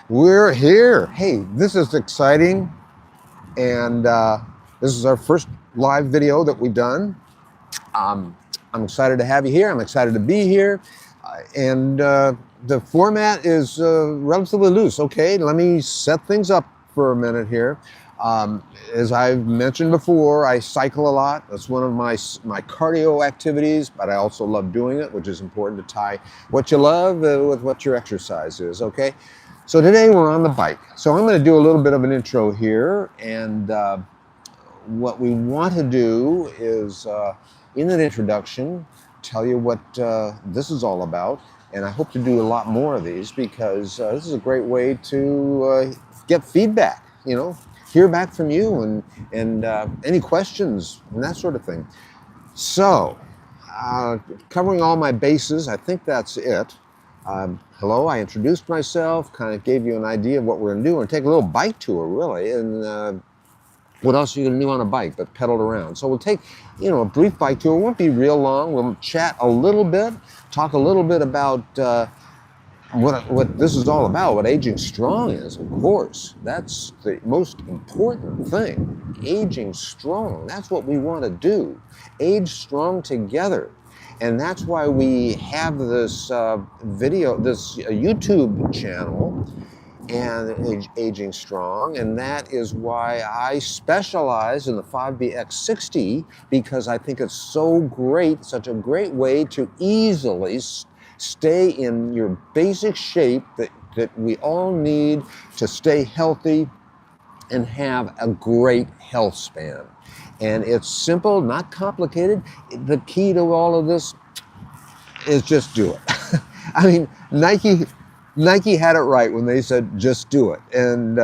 We're here. Hey, this is exciting, and this is our first live video that we've done. Um, I'm excited to have you here. I'm excited to be here, and the format is relatively loose. Okay, let me set things up for a minute here. As I've mentioned before, I cycle a lot. That's one of my cardio activities, but I also love doing it, which is important to tie what you love with what your exercise is. Okay. So today we're on the bike. So I'm going to do a little bit of an intro here, and what we want to do is, in an introduction, tell you what this is all about. And I hope to do a lot more of these because this is a great way to get feedback, hear back from you and any questions and that sort of thing. So, covering all my bases, I think that's it. Hello, I introduced myself, kind of gave you an idea of what we're going to do. We're going to take a little bike tour, really, and what else are you going to do on a bike but pedal around? So we'll take, a brief bike tour. It won't be real long. We'll chat a little bit, talk a little bit about what this is all about, what aging strong is, of course. That's the most important thing. Aging strong, that's what we want to do. Age strong together. And that's why we have this this YouTube channel, and Aging Strong, and that is why I specialize in the 5BX60, because I think it's so great, such a great way to easily stay in your basic shape that we all need to stay healthy and have a great health span. And it's simple, not complicated. The key to all of this is just do it. I mean, Nike had it right when they said just do it, and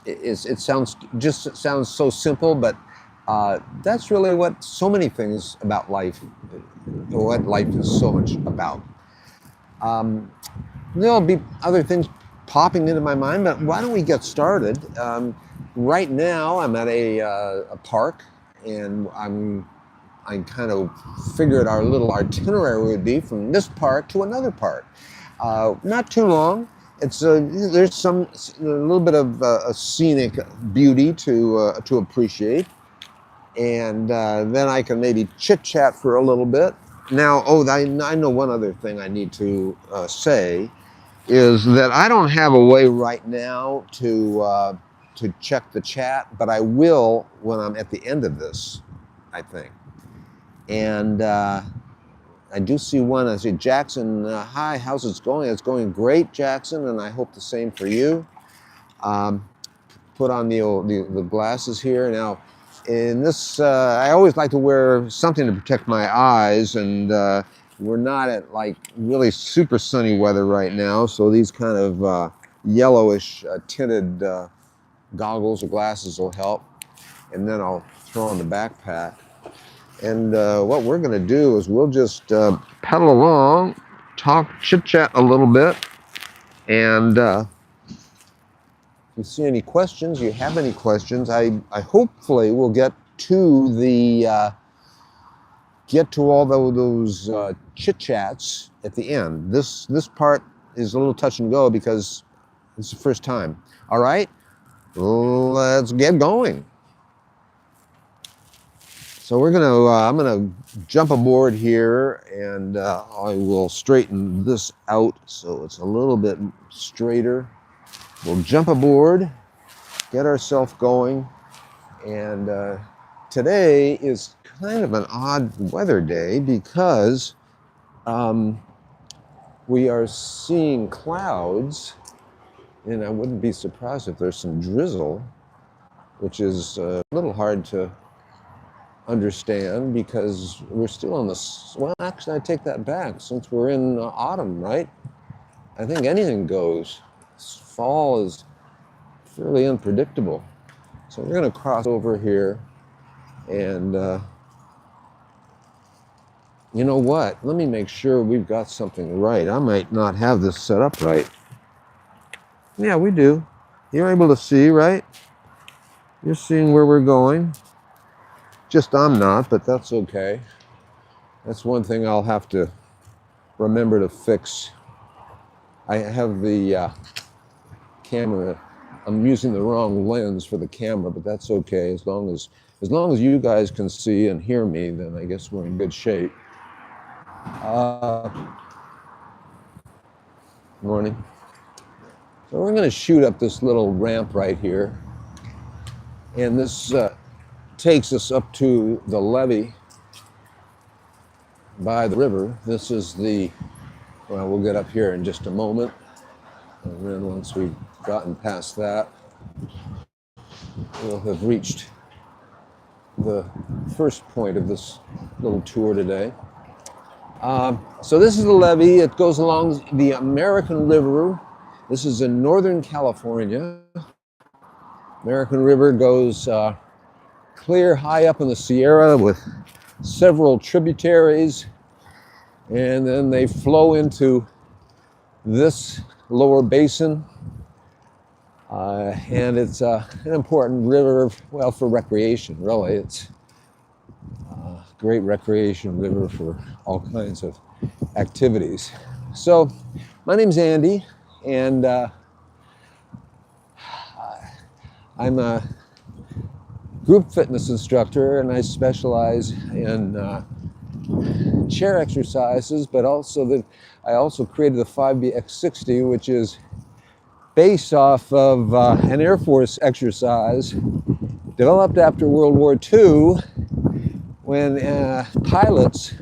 it sounds so simple, but that's really what so many things about life, what life is so much about. There'll be other things popping into my mind, but why don't we get started? Right now, I'm at a park, and I kind of figured our little itinerary would be from this park to another park. Not too long. There's a little bit of a scenic beauty to appreciate, and then I can maybe chit chat for a little bit. Now, I know one other thing I need to say is that I don't have a way right now to check the chat, but I will when I'm at the end of this, I think. And I do see one. I see Jackson. Hi, how's it going? It's going great, Jackson, and I hope the same for you. Put on the glasses here. Now, in this, I always like to wear something to protect my eyes, and we're not at like really super sunny weather right now, so these kind of yellowish tinted goggles or glasses will help. And then I'll throw on the backpack. And what we're going to do is we'll just pedal along, talk, chit-chat a little bit, and if you see any questions, you have any questions, I hopefully will get to all those chit-chats at the end. This part is a little touch and go because it's the first time. All right, let's get going. So I'm gonna jump aboard here, and I will straighten this out so it's a little bit straighter. We'll jump aboard, get ourselves going, and today is kind of an odd weather day because we are seeing clouds, and I wouldn't be surprised if there's some drizzle, which is a little hard to understand because we're still on well, actually I take that back, since we're in autumn, right? I think anything goes. Fall is fairly unpredictable. So we're going to cross over here, and you know what? Let me make sure we've got something right. I might not have this set up right. Yeah, we do. You're able to see, right? You're seeing where we're going. Just I'm not, but that's okay. That's one thing I'll have to remember to fix. I have the camera, I'm using the wrong lens for the camera, but that's okay. As long as you guys can see and hear me, then I guess we're in good shape. Morning. So we're going to shoot up this little ramp right here, and this takes us up to the levee by the river. This is well, we'll get up here in just a moment, and then once we've gotten past that, we'll have reached the first point of this little tour today. So this is the levee. It goes along the American River. This is in Northern California. American River goes clear high up in the Sierra with several tributaries, and then they flow into this lower basin. And it's an important river, well, for recreation, really. It's a great recreation river for all kinds of activities. So, my name's Andy, and I'm a group fitness instructor, and I specialize in chair exercises, but also I also created the 5BX60, which is based off of an Air Force exercise developed after World War II when pilots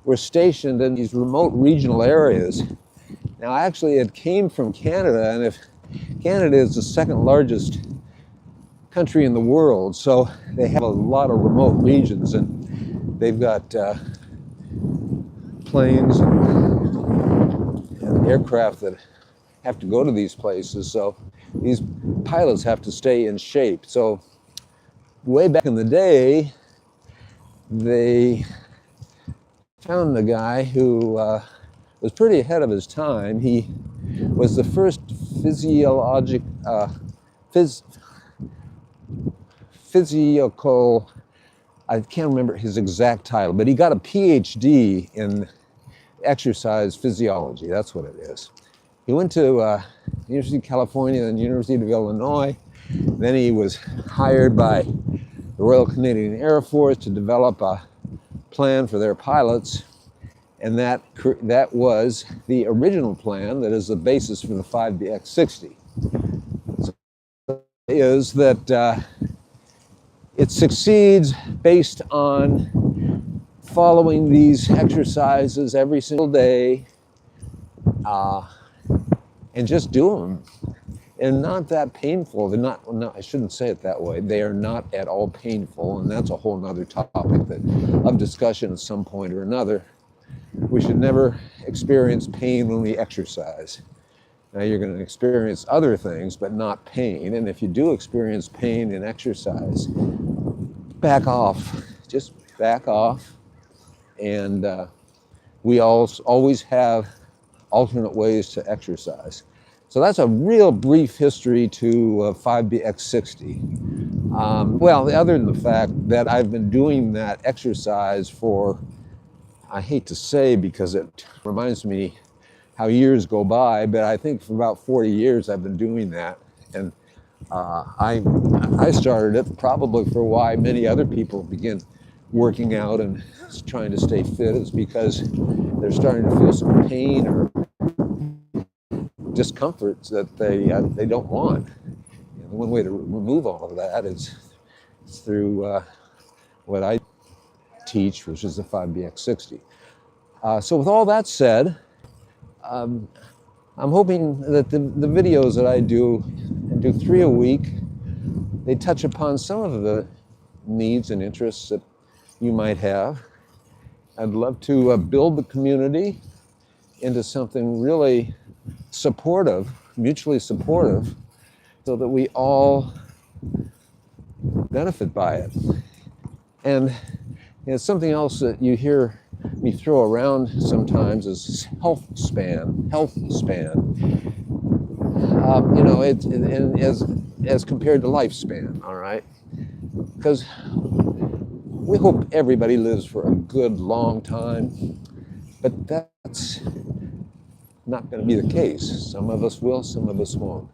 were stationed in these remote regional areas. Now, actually, it came from Canada, and if Canada is the second largest country in the world, so they have a lot of remote regions, and they've got planes and aircraft that have to go to these places, so these pilots have to stay in shape. So way back in the day, they found a guy who was pretty ahead of his time. He was the first physical, I can't remember his exact title, but he got a PhD in exercise physiology. That's what it is. He went to University of California and University of Illinois. Then he was hired by the Royal Canadian Air Force to develop a plan for their pilots, and that was the original plan that is the basis for the 5BX60. So is that it succeeds based on following these exercises every single day, and just do them. And not that painful. They're not, no, I shouldn't say it that way. They are not at all painful, and that's a whole nother topic of discussion at some point or another. We should never experience pain when we exercise. Now, you're going to experience other things, but not pain. And if you do experience pain in exercise, back off. Just back off. And we always have alternate ways to exercise. So that's a real brief history to 5BX60. Well, other than the fact that I've been doing that exercise for, I hate to say because it reminds me how years go by, but I think for about 40 years I've been doing that. And I started it probably for why many other people begin working out and trying to stay fit, is because they're starting to feel some pain or discomforts that they don't want. You know, one way to remove all of that is through what I teach, which is the 5BX60. So with all that said, I'm hoping that the videos that I do 3 a week, they touch upon some of the needs and interests that you might have. I'd love to build the community into something really supportive, mutually supportive, so that we all benefit by it. And something else that you hear me throw around sometimes is health span. As compared to lifespan, all right? Because we hope everybody lives for a good long time, but that's not going to be the case. Some of us will, some of us won't.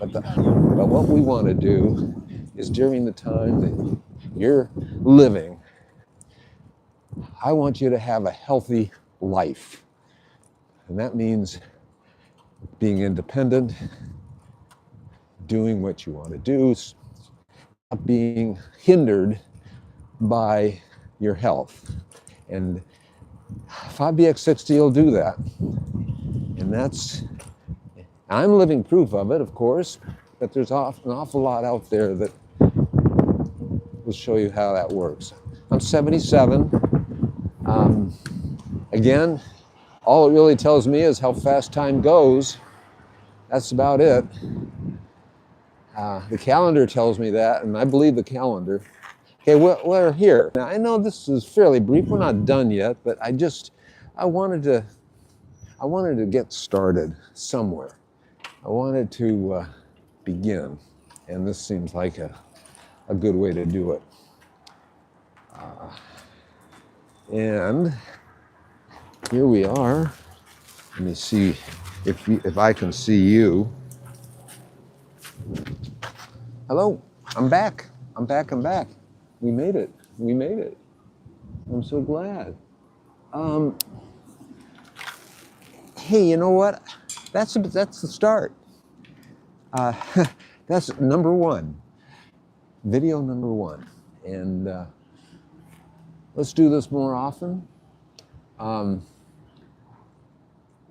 But what we want to do is during the time that you're living, I want you to have a healthy life. And that means being independent, doing what you want to do, not being hindered by your health. And 5BX60 will do that. And I'm living proof of it, of course, but there's an awful lot out there that will show you how that works. I'm 77. Again, all it really tells me is how fast time goes. That's about it. The calendar tells me that, and I believe the calendar. Okay, we're here. Now, I know this is fairly brief. We're not done yet, but I wanted to get started somewhere. I wanted to begin, and this seems like a good way to do it. And here we are. Let me see if I can see you. Hello, I'm back. I'm back. We made it. I'm so glad. Hey, you know what? That's the start. That's number one. Video number one. And let's do this more often.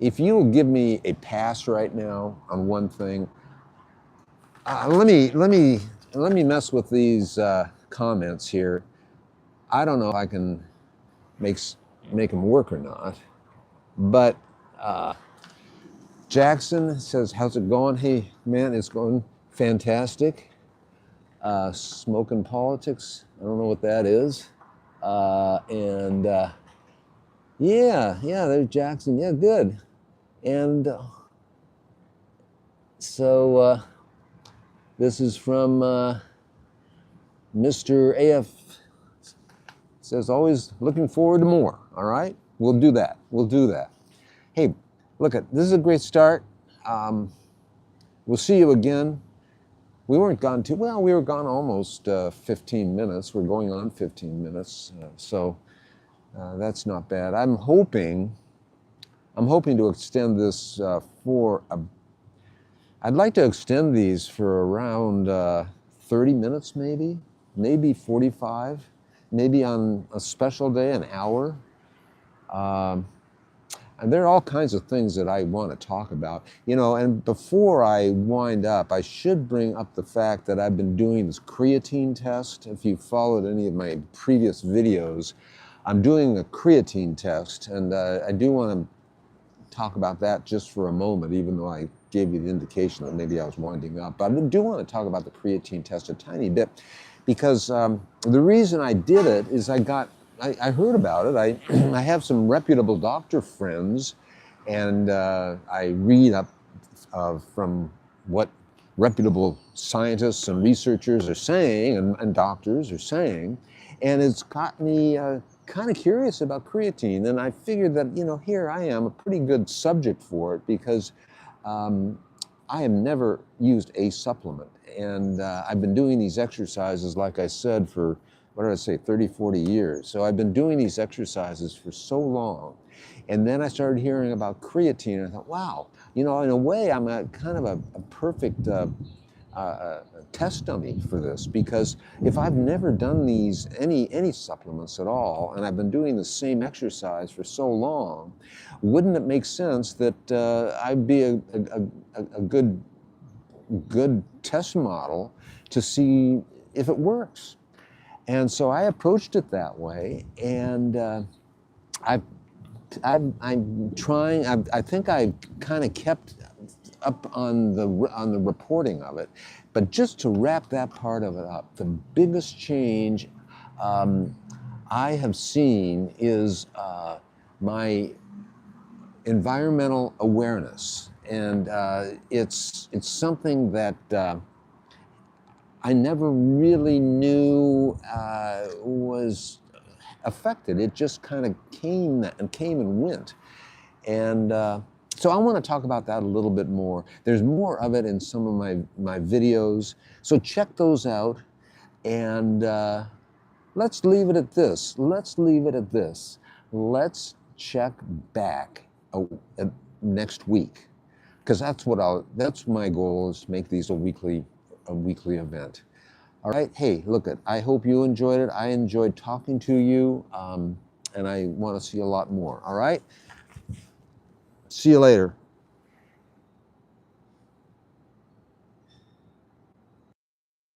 If you'll give me a pass right now on one thing, let me mess with these comments here. I don't know if I can make them work or not, but Jackson says, "How's it going?" Hey, man, it's going fantastic. Smoking politics. I don't know what that is. Yeah, there's Jackson. Yeah, good. And so this is from Mr. AF. Says, always looking forward to more. All right, we'll do that. Hey, look, this is a great start. We'll see you again. We weren't gone too well. We were gone almost 15 minutes. We're going on 15 minutes, so that's not bad. I'm hoping to extend this I'd like to extend these for around 30 minutes, maybe 45, maybe on a special day, an hour. And there are all kinds of things that I want to talk about, and before I wind up, I should bring up the fact that I've been doing this creatine test. If you followed any of my previous videos, I'm doing a creatine test, and I do want to talk about that just for a moment, even though I gave you the indication that maybe I was winding up. But I do want to talk about the creatine test a tiny bit, because the reason I did it is I heard about it. I have some reputable doctor friends, and I read up from what reputable scientists and researchers are saying, and doctors are saying, and it's got me kind of curious about creatine. And I figured that, here I am, a pretty good subject for it, because I have never used a supplement. And I've been doing these exercises, like I said, for, 30, 40 years. So I've been doing these exercises for so long. And then I started hearing about creatine, and I thought, wow, in a way, I'm kind of a perfect test dummy for this, because if I've never done any supplements at all, and I've been doing the same exercise for so long, wouldn't it make sense that I'd be a good test model to see if it works? And so I approached it that way, and I'm trying. I think I kind of kept up on the reporting of it, but just to wrap that part of it up, the biggest change I have seen is my environmental awareness, and it's something that I never really knew was affected. It just kind of came and went. And So I want to talk about that a little bit more. There's more of it in some of my videos. So check those out. And let's leave it at this. Let's leave it at this. Let's check back next week, because that's my goal, is to make these a weekly event. All right. Hey, look it. I hope you enjoyed it. I enjoyed talking to you, and I want to see a lot more. All right. See you later.